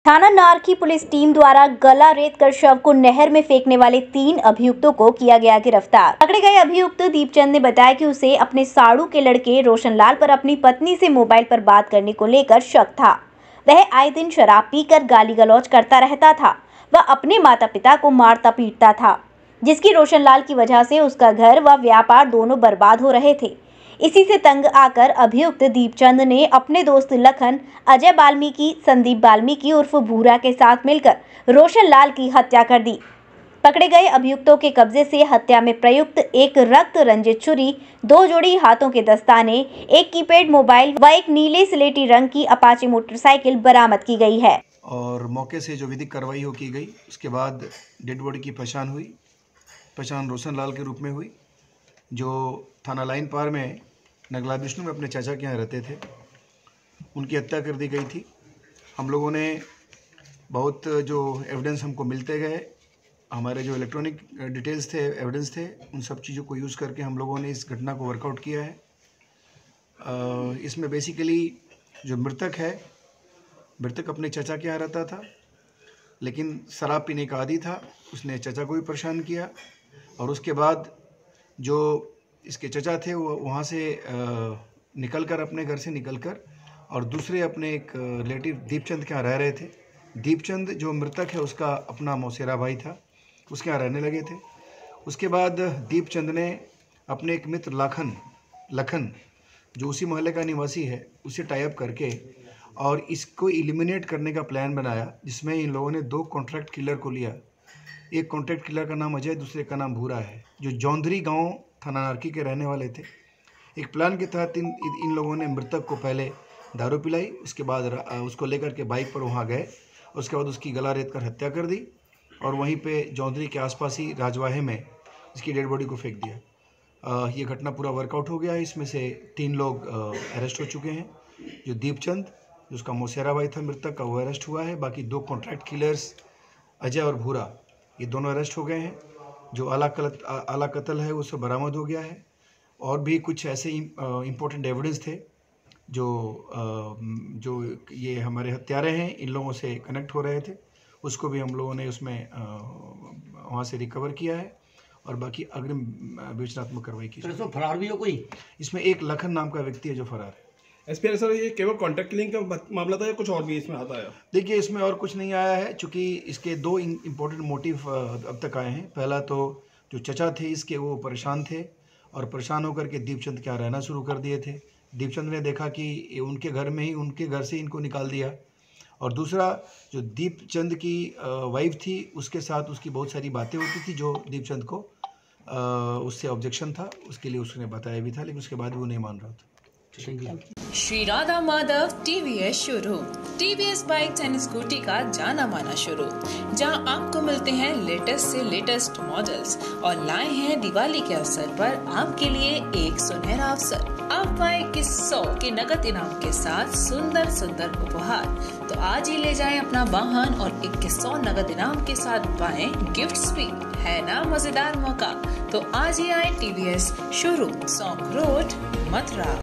थाना Narkhi police team द्वारा गला रेत कर शव को नहर में फेंकने वाले 3 अभियुक्तों को किया गया गिरफ्तार। पकड़े गए अभियुक्त दीपचंद ने बताया कि उसे अपने साड़ू के लड़के रोशनलाल पर अपनी पत्नी से मोबाइल पर बात करने को लेकर शक था। वह आए दिन शराब पीकर गाली गलौज करता रहता था। वह अपने माता पिता को मारता पीटता था, जिसकी रोशनलाल की वजह से उसका घर व व्यापार दोनों बर्बाद हो रहे थे। इसी से तंग आकर अभियुक्त दीपचंद ने अपने दोस्त लखन, अजय वाल्मीकि, संदीप वाल्मीकि उर्फ भूरा के साथ मिलकर रोशनलाल की हत्या कर दी। पकड़े गए अभियुक्तों के कब्जे से हत्या में प्रयुक्त एक रक्त रंजित छुरी, 2 जोड़ी हाथों के दस्ताने, एक कीपैड मोबाइल व एक नीले स्लेटी रंग की अपाचे मोटरसाइकिल बरामद की गई है। और मौके से जो विधिक कार्रवाई हो की गई, उसके बाद डेड बॉडी की पहचान हुई। पहचान रोशनलाल के रूप में हुई, जो थाना लाइन पार में नगला विष्णु में अपने चाचा के यहाँ रहते थे। उनकी हत्या कर दी गई थी। हम लोगों ने बहुत जो एविडेंस हमको मिलते गए, हमारे जो इलेक्ट्रॉनिक डिटेल्स थे, एविडेंस थे, उन सब चीज़ों को यूज़ करके हम लोगों ने इस घटना को वर्कआउट किया है। इसमें बेसिकली जो मृतक है, मृतक अपने चाचा के यहाँ रहता था, लेकिन शराब पीने का आदी था। उसने चाचा को भी परेशान किया और उसके बाद जो इसके चचा थे वो वहाँ से निकलकर, अपने घर से निकलकर और दूसरे अपने एक रिलेटिव दीपचंद के यहाँ रह रहे थे। दीपचंद जो मृतक है उसका अपना मौसेरा भाई था, उसके यहाँ रहने लगे थे। उसके बाद दीपचंद ने अपने एक मित्र लखन जो उसी मोहल्ले का निवासी है, उसे टाई अप करके और इसको एलिमिनेट करने का प्लान बनाया, जिसमें इन लोगों ने 2 कॉन्ट्रैक्ट किलर को लिया। एक कॉन्ट्रैक्ट किलर का नाम अजय, दूसरे का नाम भूरा है, जो जौंधरी गांव थाना नारखी के रहने वाले थे। एक प्लान के तहत इन लोगों ने मृतक को पहले दारू पिलाई, उसके बाद उसको लेकर के बाइक पर वहां गए, उसके बाद उसकी गला रेत कर हत्या कर दी और वहीं पे जौंधरी के आसपास ही राजवाहे में इसकी डेड बॉडी को फेंक दिया। ये घटना पूरा वर्कआउट हो गया है। इसमें से 3 लोग अरेस्ट हो चुके हैं। जो दीपचंद, जिसका मौसेरा भाई था मृतक का, वो अरेस्ट हुआ है। बाकी 2 कॉन्ट्रैक्ट किलर्स अजय और भूरा, ये दोनों अरेस्ट हो गए हैं। जो आला कत्ल है वो सब बरामद हो गया है। और भी कुछ ऐसे इम्पोर्टेंट एविडेंस थे जो ये हमारे हत्यारे हैं, इन लोगों से कनेक्ट हो रहे थे, उसको भी हम लोगों ने उसमें वहाँ से रिकवर किया है और बाकी अग्रिम विवेचनात्मक कार्रवाई की। सर, इसमें फरार भी हो कोई? इसमें एक लखन नाम का व्यक्ति है जो फरार है। एसपी सर, ये केवल कॉन्ट्रैक्ट किलिंग का मामला था या कुछ और भी इसमें आता है? देखिए, इसमें और कुछ नहीं आया है, चूँकि इसके 2 इम्पोर्टेंट मोटिव अब तक आए हैं। पहला तो जो चचा थे इसके, वो परेशान थे और परेशान होकर के दीपचंद के यहाँ रहना शुरू कर दिए थे। दीपचंद ने देखा कि उनके घर में ही, उनके घर से इनको निकाल दिया। और दूसरा, जो दीपचंद की वाइफ थी, उसके साथ उसकी बहुत सारी बातें होती थी, जो दीपचंद को उससे ऑब्जेक्शन था। उसके लिए उसने बताया भी था, लेकिन उसके बाद वो नहीं मान रहा था। Shri Radha Madhav TVS showroom, TVS bike and scooty का जाना माना शोरूम, जहां आपको मिलते हैं लेटेस्ट से लेटेस्ट मॉडल्स और लाए हैं दिवाली के अवसर पर आपके लिए एक सुनहरा अवसर। आप पाए 2100 के नगद इनाम के साथ सुंदर सुंदर उपहार। तो आज ही ले जाएं अपना वाहन और 2100 नगद इनाम के साथ पाएं गिफ्ट्स भी। है ना मजेदार मौका? तो आज ही आए TVS showroom, Saunk road, Mathura.